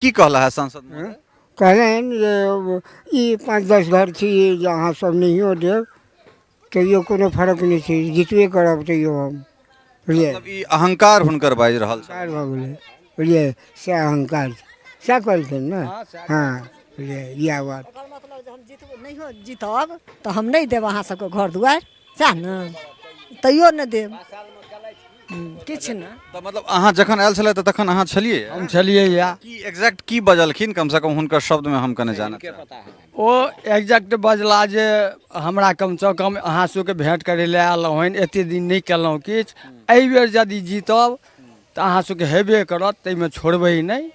की कहला है सांसद महोदय? कहलन जे ई 5-10 घर छी जे अहाँ सब नहियो देब तैयो कोनो फर्क नहीं छै, जितबे करब तैयो हम बुझलिए। मतलब ई अहंकार हुनकर बाजि रहल छै। अहंकार भऽ गेलै बुझलिए, से अहंकार सएह कहलखिन ने। हाँ बुझलिए, इएह बात। ओकर मतलब जे हम नहियो जीतब तऽ हम नहीं देब अहाँ सबके घर दुआरि, सएह ने, तैयो नहीं देब किछु ने। तऽ मतलब अहाँ जखन आयल छलै तऽ तखन अहाँ छलियै? हम छलियै या की एग्जैक्ट की बजलखिन, कम से कम हुनकर शब्द में हम कने जानत चाहब। ओ एग्जैक्ट बजला जे हमरा कम से कम अहाँ सबके भेंट करे लए आयलहुँ हन, एते दिन नहीं केलहुँ किछु, एहि बेर यदि जीतब तऽ अहाँ सबके हेबे करत, ताहिमे छोड़बै नहीं।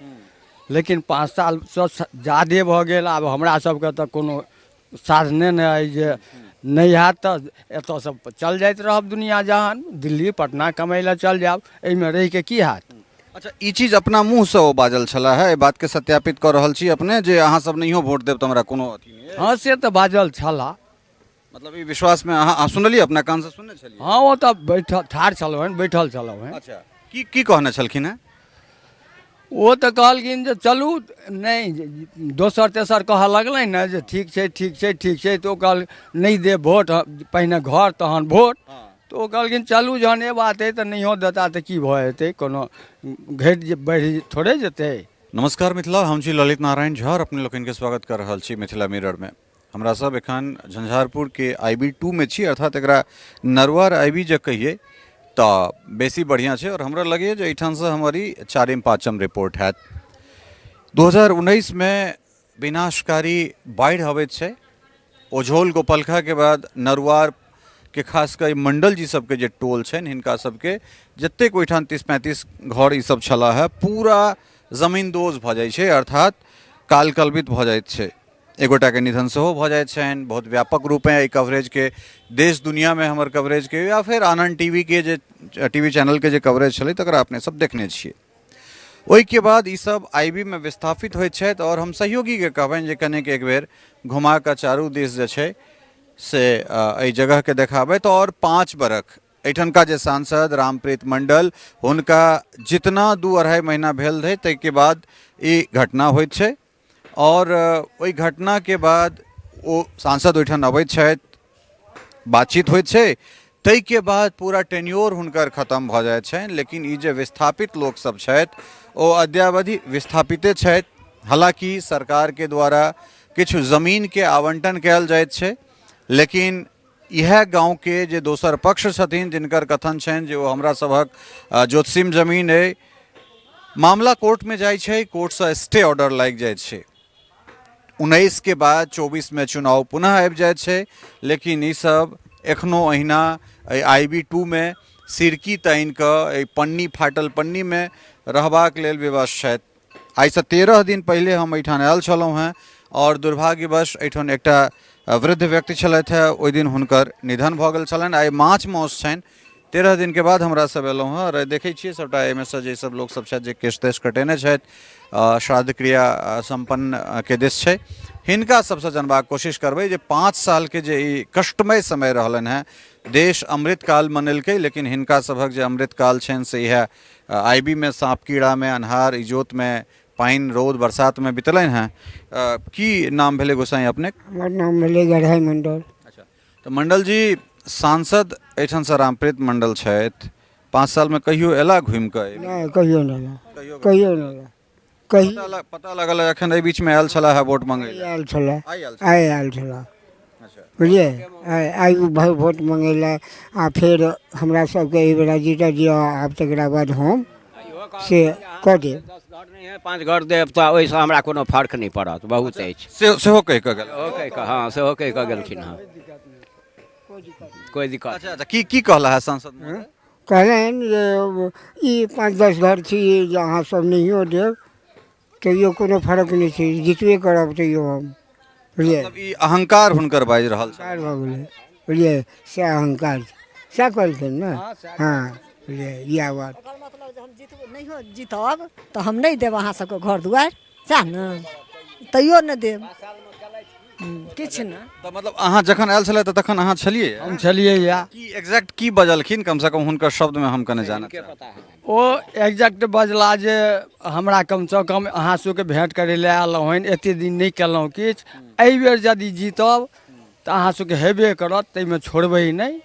लेकिन 5 साल से ज्यादे भऽ गेल, आब हमरा सबके तऽ कोनो साधने नहि अइ जे नहीं हैत तऽ एतऽसँ चल जाइत रहब दुनिया जहान, दिल्ली पटना कमाइ लए चल जायब, एहिमे रहिके की हैत। अच्छा, ई चीज अपना मुँह से ओ बाजल छला है, एहि बात के सत्यापित कर रहल छी अपने जे अहाँ सब नहियो वोट देब तऽ हमरा कोनो अथी नहीं है? हाँ से तऽ बाजल छला। मतलब ई विश्वास में अहाँ सुनलिए, अपना कान से सुनने छलिए? हाँ वो तऽ बैठल ठाढ़ छलहुँ हन, बैठल छलहुँ हन। अच्छा, की कहने छलखिन हैं? वो तऽ कहलखिन जे चलू, नहीं दोसर तेसर कहऽ लगलै ने जे ठीक छै ठीक छै ठीक छै, तऽ ओ कहल नहीं दे वोट, पहिने घर तहन वोट। तो ओ कहलखिन चलू जहन ए बात है तऽ नहियो देता तऽ की भऽ जेतै, कोनो घटि बढ़ि थोड़े जेतै। नमस्कार मिथिला, हम छी ललित नारायण झा और अपने लोकनि के स्वागत कर रहल छी मिथिला मिरर में। हमरा सब एखन झंझारपुर के IB2 में छी, अर्थात एकरा नरवर IB जे कहिए तो बेसी बढ़िया है। और हमरा लगे जे एठान से हमारी 4-5 रिपोर्ट है। 2019 में विनाशकारी बाढ़ि अबैत छै, ओझोल गोपलखा के बाद नरुआर के खास कर मंडल जी सबके जे टोल छनि हिनका सबके जतेक ओहिठाम 30-35 घर ई सब छला है, पूरा जमींदोज भऽ जाइ छै, अर्थात कालकल्पित भऽ जाइत छै। एगोटा के निधन सेहो भऽ जाइत छनि। बहुत व्यापक रूप में कवरेज के देश दुनिया में हमर कवरेज के या फिर आनंद टीवी के जे टीवी चैनल के जे कवरेज छलै तकरा अपने सब देखने छियै। ओहि के बाद ई सब IB में विस्थापित होइत छथि और हम सहयोगी के कहबनि जे कने के एक बेर घुमा कऽ चारू दिस जे छै से एहि जगह के देखाबैत। और 5 बरख एठनका जे सांसद रामप्रीत मंडल हुनका जितना 2-2.5 महीना भेल रहे ताहिके बाद ई घटना होइत छै। और ओहि घटना के बाद ओ सांसद ओहिठाम अबैत छथि, बातचीत होइत छै, ताहि के बाद पूरा टेन्योर हुनकर खत्म भऽ जाइत छनि। लेकिन ई जे विस्थापित लोक सब छथि ओ अद्यावधि विस्थापिते छथि। हालांकि सरकार के द्वारा किछु जमीन के आवंटन कयल जाइत छै, लेकिन यह गांव के जे दोसर पक्ष छथिन जिनकर कथन छनि जे ओ हमरा सभक ज्योतिषीम जमीन है, मामला कोर्ट में जाइ छै, कोर्ट से स्टे ऑर्डर लागि जाइत छै। 19 के बाद 24 में चुनाव पुनः आबि जाइत छै, लेकिन ई सब एखनो अहिना IB2 में सिरकी तानि कऽ पन्नी फाटल पन्नी में रहबाक लेल विवश छथि। आइसँ 13 दिन पहले हम एहिठाम आयल छलहुँ हैं और दुर्भाग्यवश एहिठाम एकटा वृद्ध व्यक्ति छलथि है, ओहि दिन हुनकर निधन भऽ गेल छलनि। आइ माछ मौस छनि, 13 दिन के बाद हमरा सब एलहुँ हैं और देखै छियै सबटा एहिमे सँ जे सब लोक सब छथि जे केश तेश कटेने छथि, श्राद्ध क्रिया संपन्न के दिस छै, हिनका सबसे जानबाक कोशिश करबै जे 5 साल के जे ई कष्टमय समय रहलन हैं, देश अमृत काल मनेलकै, लेकिन हिनका सभक जे अमृत काल छनि से इएह IB में साँप कीड़ा में अन्हार इजोत में पानि रौद बरसात में बितलनि हैं। की नाम भेलै गोसाई अपने? हमर नाम भेलै गढ़ाई मंडल। अच्छा, तो मंडल जी सांसद एठान से रामप्रीत मंडल छथि, 5 साल में कहियो एला घुमि कऽ? नहीं कहियो नहीं, कहियो नहीं, कहीं पता लगल एखन एहि बीच में आयल छला है वोट मांगे ले? आयल छला, आयल आयल छला अच्छा, बुझलिए। आइ वोट मंगे ला आ फिर हमरा सबके एहि बेरा जीता दिअ, आब तकरा बाद हम से कऽ देब। 10 घर नहीं है, 5 घर देव तऽ ओहिसँ हमरा कोनो फर्क नहीं पड़त, बहुत अछि। सेहो कहि कऽ गेल? हाँ सेहो कहि कऽ गेलखिन हँ, कोई दिक्कत। अच्छा, की कहला है सांसद महोदय? कहलन जे ई 5-10 घर छी जे अहाँ सब नहियो देब तैयो कोनो फर्क नहीं छै, जितबे करब तैयो हम बुझलिए। मतलब ई अहंकार हुनकर बाजि रहल छै। अहंकार भऽ गेलै बुझलिए, से अहंकार सएह कहलखिन ने। हाँ बुझलिए, इएह बात। ओकर मतलब जे हम नहियो जीतब तऽ हम नहीं देब अहाँ सबके घर दुआरि, सएह ने, तैयो नहीं देब किछु ने तऽ मतलब अहाँ जखन आयल छलै तऽ तखन अहाँ छलियै हम छलियै या की एग्जैक्ट की बजलखिन कम से कम हुनकर शब्द में हम कने जानत चाहब। ओ एग्जैक्ट बजला जे हमरा कम से कम अहाँ सबके भेंट करै लए आयलहुँ हन, एते दिन नहीं केलहुँ किछु, एहि बेर यदि जीतब तऽ अहाँ सबके हेबे करत, ताहिमे छोड़बै नहीं।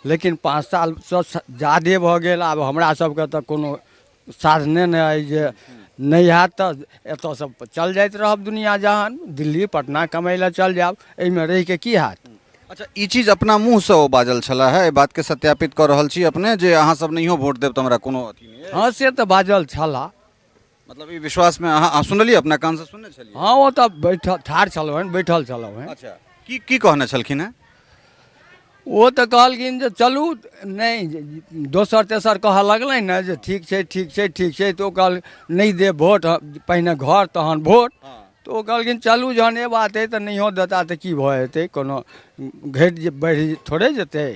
लेकिन 5 साल से ज्यादे भऽ गेल, आब हमरा सबके तऽ कोनो साधने नहि अइ जे नहीं हैत तऽ एतऽसँ चल जाइत रहब दुनिया जहान, दिल्ली पटना कमाइ लए चल जायब, एहिमे रहि के की हैत। अच्छा ई चीज अपना मुंह से ओ बाजल छला है, एहि बात के सत्यापित कर रहल छी अपने जे अहाँ सब नहियो वोट देब तऽ हमरा कोनो अथी नहीं है। हाँ से तऽ बाजल छला। मतलब ई विश्वास में अहाँ सुनलियै, अपना कान से सुनने छलियै। हाँ ओ तऽ बैठल ठाढ़ छलहुँ हन, बैठल छलहुँ हन। अच्छा की कहने छलखिन हैं। ओ तऽ कहलखिन जे चलू, नहीं दोसर तेसर कहऽ लगलै ने जे ठीक छै ठीक छै ठीक छै, तऽ ओ कहल नहीं दे वोट, पहिने घर तहन वोट। तऽ ओ कहलखिन चलू जहन ए बात है तऽ नहियो देता तऽ की भऽ जेतै, कोनो घटि बढ़ि थोड़े जेतै।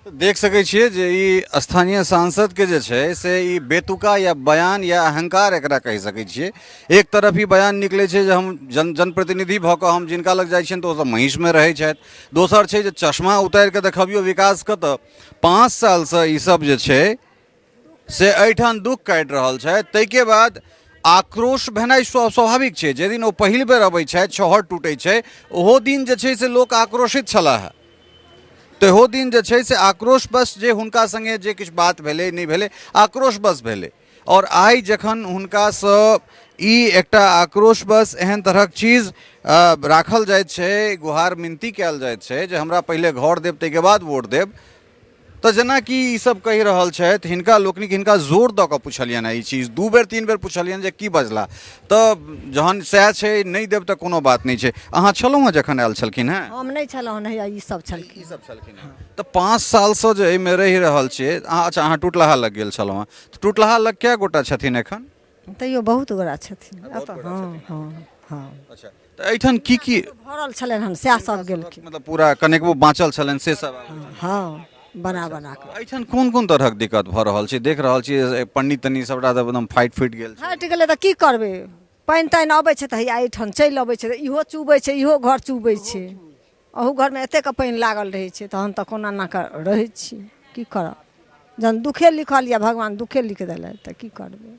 देख सकै छियै जे ई स्थानीय सांसद के जे छै से ई बेतुका या बयान या अहंकार एकरा कहि सकै छियै। एक तरफ ही बयान निकलै छै जे हम जनप्रतिनिधि भऽ कऽ हम जिनका लग जाइ छियनि तऽ ओसभ महिषमे रहै छथि। दोसर छै जे चश्मा उतारि कऽ देखबियौ विकास कतऽ, 5 सालसँ ई सब जे छै से एहिठाम दुख काटि रहल छथि। ताहिके बाद आक्रोश भेनाइ स्वाभाविक छै, जाहि दिन ओ पहिल बेर अबै छथि, छहर टूटै छै, ओहो दिन जे छै से लोक आक्रोशित छलाह। तेहो दिन जे छै से आक्रोश बस जे हुनका संगे जे किछु बात भेलै नहीं भेलै, आक्रोश बस भेलै। और आइ जखन हुनकासँ ई एकटा आक्रोश बस एहन तरहक चीज राखल जाइत छै, गुहार मिनती कयल जाइत छै जे हमरा पहिले घर देब ताहिके बाद वोट देब, तऽ जेनाकि ई सब कहि रहल छथि, हिनका लोकनिक हिनका जोर दऽ कऽ पुछलियनि हैं ई चीज, 2 बेर 3 बेर पुछलियनि जे की बजला, तऽ जहन सएह छै नहीं देब तऽ कोनो बात नहीं छै। अहाँ छलहुँ हैं जखन आयल छलखिन हैं। हम नहीं छलहुँ नहीं, ई सब छलखिन। तऽ 5 सालसँ जे एहिमे रहि रहल छियै अहाँ, अच्छा अहाँ टुटलाहा लग गेल छलहुँ हैं, तऽ टुटलाहा लग कए गोटा छथिन एखन। तैयो बहुत गोरा छथिन एतऽ। हाँ हाँ हाँ अच्छा तऽ एहिठाम की भरल छलनि हन, सएह सब गेलखिन। मतलब पूरा कनेकबो बाँचल छलनि से सब। हाँ बना बना कऽ एहिठाम कोन कोन तरहक दिक्कत भऽ रहल छै, देख रहल छियै पंडित तनी सबटा तऽ एकदम फाइट फुटि गेल छै। हटि गेलै तऽ की करबै, पानि तानि अबै छै तऽ एहिठाम चलि अबै छै, तऽ इहो चुबै छै इहो घर चुबै छै, अहू घरमे एतेक पानि लागल रहै छै, तहन तऽ कोना ना कऽ रहै छी, की करब। जहन दुखे लिखल यऽ, भगवान दुखे लिख देलथि तऽ की करबै।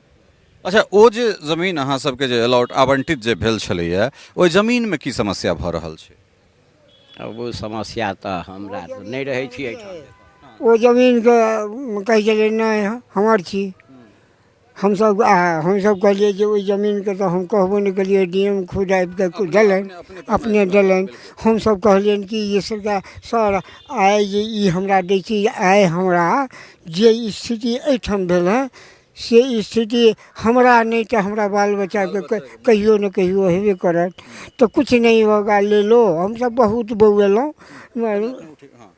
अच्छा ओ जे जमीन अहाँ सबके जे अलॉट आवंटित जे भेल छलैया, ओहि जमीनमे की समस्या भऽ रहल छै। अब वो समस्या तऽ हमरा तऽ नहीं रहै छी एहिठाम। ओ जमीनके कहै छलै नहि हमर छी। हमसब कहलिए जे ओहि जमीनके तऽ हम कहबो नहीं केलिए, डीएम खुद आबि कऽ देलनि, अपने देलनि। हमसब कहलियनि कि ये सरकार सर आइ जे ई हमरा दै छी, आइ हमरा जे स्थिति एहिठाम भेल है से स्थिति हमरा नहीं तो हमरा बाल बच्चाके कहियो न कहियो हेबे करत, तो कुछ नहीं होगा ले लो। हम सब बहुत बौएलहुँ,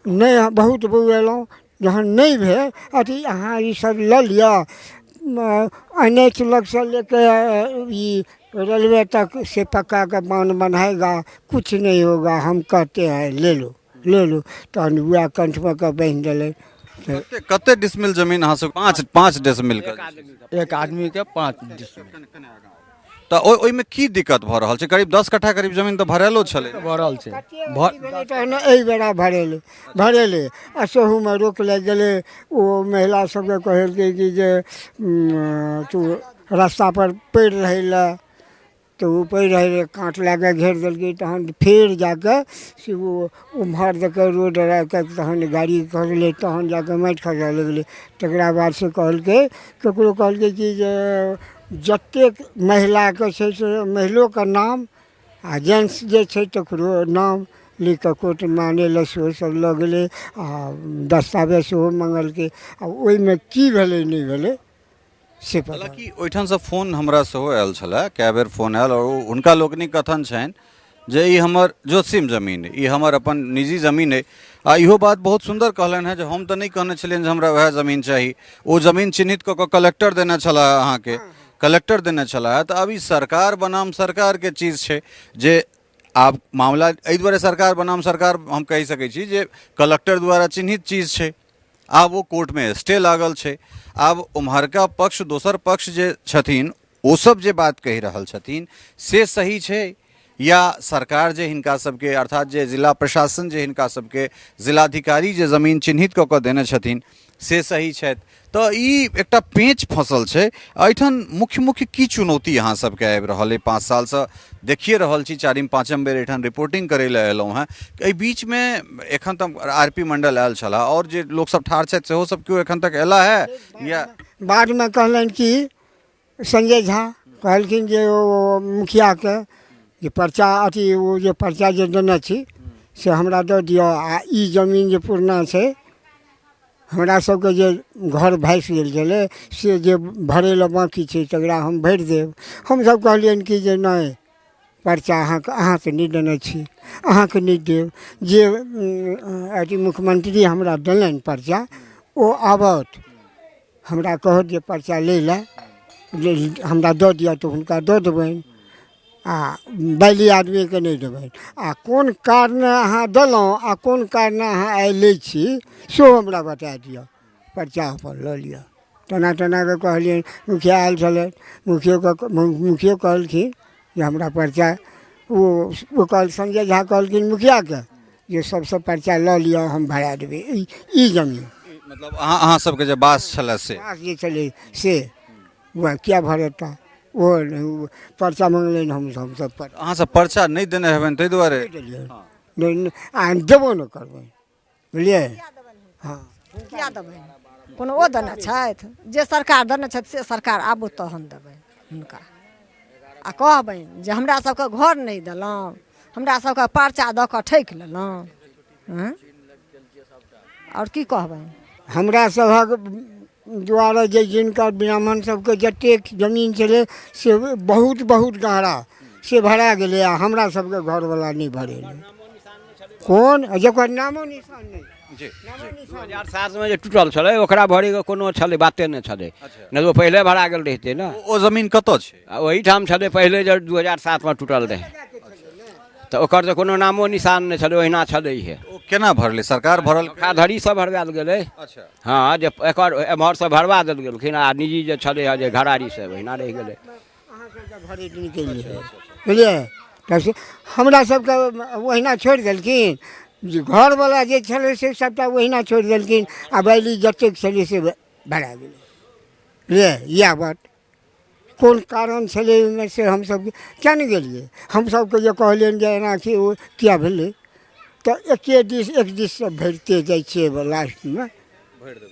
नहीं बहुत बौएलहुँ, जहन नहीं भेल अथी अहाँ ई सब लऽ लिअ, अनेक लग से लेके ये रेलवे तक से पक्का का बांध बनाएगा, कुछ नहीं होगा, हम कहते हैं ले लो ले लो। तहन वएह कंठमे के बांधि देलै। कते डिसमिल जमीन अहाँ सब, 5 डिसमिल के एक आदमी के 5 डिसमिल। तऽ ओहिमे की दिक्कत भऽ रहल छै, करीब 10 कट्ठा करीब जमीन तऽ भरेलो छलै। भरल छै, एहि बेरा भरेले आ सेहूमे रोक लागि गेलै। ओ महिला सबके कहलकै कि जे तू रास्ता पर पड़ि रहै लए, तऽ ओ पड़ि रहै काँट लए कऽ घेर देलकै। तहन फेर जाके से ओ उम्हर दऽ रोड राखि कऽ तहन गाड़ी खसलै, तहन जाके माटि खसऽ लगलै। तकरा बाद से कहलकै, ककरो कहलकै कि जे जतेक महिलाके छै से महिलोके नाम आ जेंट्स जे छै तकरो नाम लिख कऽ कोर्टमे आनै सेहो सब लऽ गेलै आ दस्तावेज सेहो मङ्गलकै। आ ओहिमे की भेलै नहि भेलै से पता। हालांकि ओहिठामसँ फोन हमरा सेहो आयल छलए, कए बेर फोन आयल, और हुनका लोकनिक कथन छनि जे ई हमर जोतसिम जमीन अइ, ई हमर अपन निजी जमीन अइ। आ इहो बात बहुत सुन्दर कहलनि हैं जे हम तऽ नहीं कहने छलियनि जे हमरा वएह जमीन चाही, ओ जमीन चिन्हित कऽ कऽ कलेक्टर देने छलाह, अहाँके कलेक्टर देने छलाह। तऽ अब ई सरकार बनाम सरकार के चीज छै, जे आब मामला एहि दुआरे सरकार बनाम सरकार हम कहि सकै छी जे कलेक्टर द्वारा चिन्हित चीज छै, आब वो कोर्टमे स्टे लागल छै। आब उम्हरका पक्ष दोसर पक्ष जे छथिन ओ सब जे बात कहि रहल छथिन से सही छै या सरकार जे हिनका सबके अर्थात जे जिला प्रशासन जे हिनका सबके जिलाधिकारी जे जमीन चिन्हित कऽ कऽ देने छथिन से सही छथि। तऽ ई एकटा पेच फंसल छै। एहिठाम मुख्य मुख्य की चुनौती अहाँ सबके आबि रहल अइ? 5 सालसँ देखिए रहल छी, चारिम पाँचम बेर एहिठाम रिपोर्टिंग करै लए एलहुँ हेँ। एहि बीचमे एखन तक RP मंडल आयल छलाह और जे लोकसब ठाढ़ छथि सेहो सब केओ एखन तक एला है या बाद में कहलन कि संजय झा कहलखिन जे ओ मुखिया के जे पर्चा अथी वो जे पर्चा जे देने छी से हमरा दऽ दिअ, आ ई जमीन जे पुरना छै हमरा सबके जे घर भसि गेल छलै से जे भरै लए बाँकी छै तकरा हम भरि देब। हमसब कहलियनि कि जे नहि, पर्चा अहाँके नहि देने छी, अहाँके नहि देब। जे अथी मुख्यमंत्री हमरा देलनि पर्चा ओ आबत हमरा कहत जे पर्चा लै लए जे हमरा दऽ दिअ तऽ हुनका दऽ देबनि, आ बैली आदमीके नहि देबनि। आ कोन कारणे अहाँ देलहुँ आ कोन कारणे अहाँ आइ लै छी सेहो हमरा बता दिअ, पर्चा अपन लऽ लिअ। तेना के कहलियनि। मुखिया आयल छलथि, मुखियो कहलखिन जे हमरा पर्चा ओ कहल संजय झा कहलखिन मुखियाके जे सबसे पर्चा लऽ लिअ, हम भरा देबै ई जमीन। मतलब अहाँ सबके जे बास छलै से बास जे छलै से वह क्या भरेता वो पर्चा मंगलनि हमसब पर अहाँ सब पर्चा नहि देने हेबनि ताहि दुआरे नहीं आ देबो न करबै, बुझलिए। हाँ किया देबै? कोनो ओ देने छथि? जे सरकार देने छथि से सरकार आबू तहन देबै हुनका। आ कहबनि जे हमरा सबके घर नहि देलहुँ, हमरा सबके पर्चा दऽ कऽ ठकि लेलहुँ, आओर की कहबनि? हमरा सभक द्वारा जे जिनका ब्राह्मण सबके जतेक जमीन छलै से बहुत गहरा से भरा गेलै, आ हमरा सबके घरवला नहि भरेलै। कोन जकर नामो निशान नहि। जी 2007 में जे टूटल छलै ओकरा भरैके कोनो छलै बाते नहि छलै, नहि तो पहिले भरा गेल रहितै ने। ओ जमीन कतऽ छै? ओहीठाम छलै पहिले जे 2007 में टूटल रहै, तऽ ओकर तऽ कोनो नामो निशान नहि छलै, ओहिना छलै हे। ओ केना भरलै? सरकार भरल? धोखाधड़ी से भरवायल गेलै। अच्छा हाँ, जे एकर एम्हर से भरवा देल गेलखिन आ निजी जे छलै हे जे घरारी से ओहिना रहि गेलै। बुझलिए। तऽ हमरा सबके ओहिना छोड़ि देलखिन, जे घरवला जे छलै से सबटा ओहिना छोड़ि देलखिन, आ बैली जतेक छलै से भरा गेलै। बुझलिए, इएह बात। कोन कारण छलै ओहिमे से हमसब किया नहि गेलिए? हमसबके जे कहलियनि जे एना कि ओ किया भेलै, तऽ एक दिस से भरिते जाइ छियै, लास्टमे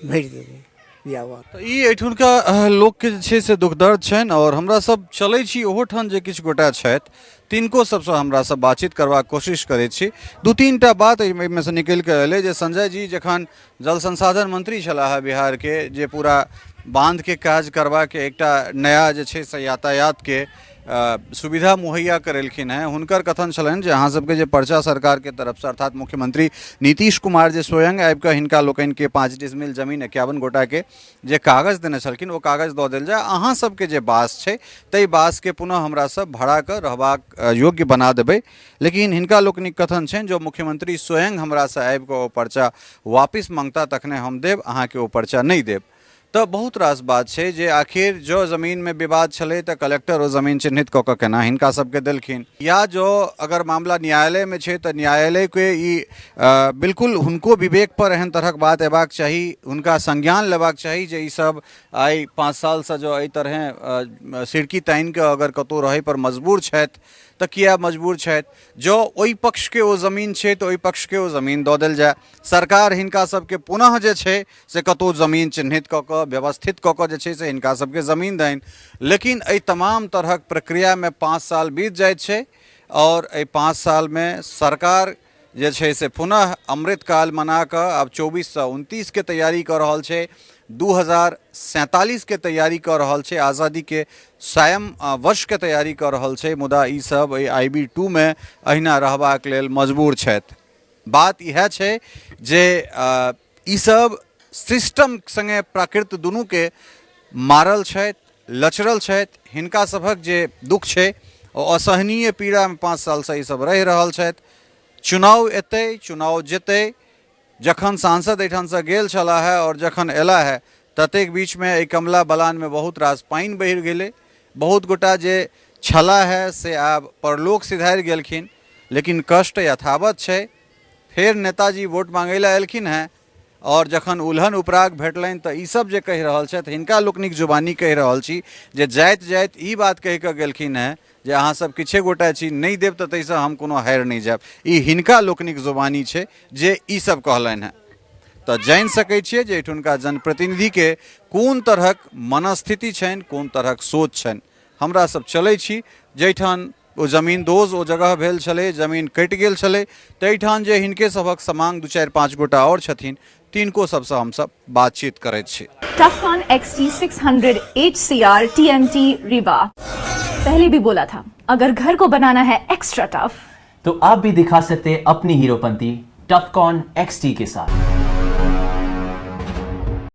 भरि देबै, इएह बात। तऽ ई एहिठुनका लोकके जे छै से दुख दर्द छनि, और हमरा सब चलै छी ओहोठाम जे किछु गोटा छथि तिनको सबसँ हमरा सब बातचीत करबाक कोशिश करै छी। दू तीन टा बात एहिमे से निकलि कऽ एलै जे संजय जी जखन जल संसाधन मंत्री छलाह बिहारके, जे पूरा बांधके काज करबाके एकटा नया जे छै से यातायातके सुविधा मुहैया करेलखिन हैं, हुनकर कथन छलनि जे अहाँ सबके जे पर्चा सरकार के तरफ से अर्थात मुख्यमंत्री नीतीश कुमार जे स्वयं आबि कऽ हिनका लोकनि के 5 डिसमिल जमीन 51 गोटा के जे कागज देने छलखिन ओ कागज दऽ देल जाय, अहाँ सबके जे बास छै ताहि बास के पुनः हमरा सब भाड़ा कऽ रहबाक योग्य बना देबै। लेकिन हिनका लोकनिक कथन छनि जो मुख्यमंत्री स्वयं हमरा से आबि कऽ ओ पर्चा वापिस मांगता तखने हम देब, अहाँके ओ पर्चा नहीं देब। तो बहुत रास बात छै जे आखिर जो जमीन में विवाद छलै तऽ कलेक्टर ओ जमीन चिन्हित कऽ कऽ केना हिनका सबके देलखिन, या जो अगर मामला न्यायालय में छै तऽ न्यायालय के ई बिल्कुल हुनको विवेक पर एहन तरहक बात एबाक चाही, हुनका संज्ञान लेबाक चाही जे ई सब आइ 5 साल से जो एहि तरह सिरकी तानि कऽ अगर कतौ रहै पर मजबूर छथि तऽ किया मजबूर छथि। जो ओहि पक्ष के ओ जमीन छै तऽ ओहि पक्ष के ओ जमीन दऽ देल जाय, सरकार हिनका सबके पुनः जे छै से कतौ जमीन चिन्हित कऽ कऽ व्यवस्थित कऽ कऽ जे छै से हिनका सबके जमीन दैन। लेकिन एहि तमाम तरहक प्रक्रिया में 5 साल बीत जाइत छै, और एहि 5 साल में सरकार जे छै से पुनः अमृतकाल मना कऽ आब 24 से 29 के तैयारी कऽ रहल छै, 2047 के तैयारी कऽ रहल छै, आज़ादी के 100 वर्ष के तैयारी कऽ रहल छै, मुदा ई सब IB 2 में अहिना रहबाक लेल मजबूर छथि। बात इएह छै जे ई सब सिस्टम संगे प्राकृत दुनू के मारल छथि, लचरल छथि, हिनका सभक जे दुख छै ओ असहनीय पीड़ा में 5 साल से ई सब रहि रहल छथि। चुनाव एतै, चुनाव जेतै, जखन सांसद एहिठाम से गेल छलाह है और जखन एला है ततेक बीच में एहि कमला बलान में बहुत रास पानि बहि गेलै, बहुत गोटा जे छला है से आब परलोक सिधारि गेलखिन, लेकिन कष्ट यथावत छै। फेर नेताजी वोट मांगै लए एलखिन हैं और जखन उल्हन उपराग भेटलनि तऽ ई सब जे कहि रहल छथि हिनका लोकनिक जुबानी कहि रहल छी जे जाइत जाइत ई बात कहि कऽ गेलखिन हैं जे अहाँ सब किछे गोटा छी, नहि देब तऽ ताहिसँ हम कोनो हारि नहि जायब। ई हिनका लोकनिक जुबानी छै जे ई सब कहलनि हैं। तऽ जानि सकै छियै जे एहिठुनका जनप्रतिनिधिके कोन तरहक मनस्थिति छनि, कोन तरहक सोच छनि। हमरा सब चलै छी जाहिठाम ओ जमीन दोज ओ जगह भेल छलै, जमीन कटि गेल छलै, ताहिठाम जे हिनके सभक समांग 2-4-5 गोटा आओर छथिन तिनको सबसँ हमसब बातचीत करैत छी। टफकॉन XT 600 HCR TMT रिबा। पहले भी बोला था, अगर घर को बनाना है एक्स्ट्रा टफ तो आप भी दिखा सकते हैं अपनी हीरोपंती टफकॉन XT के साथ।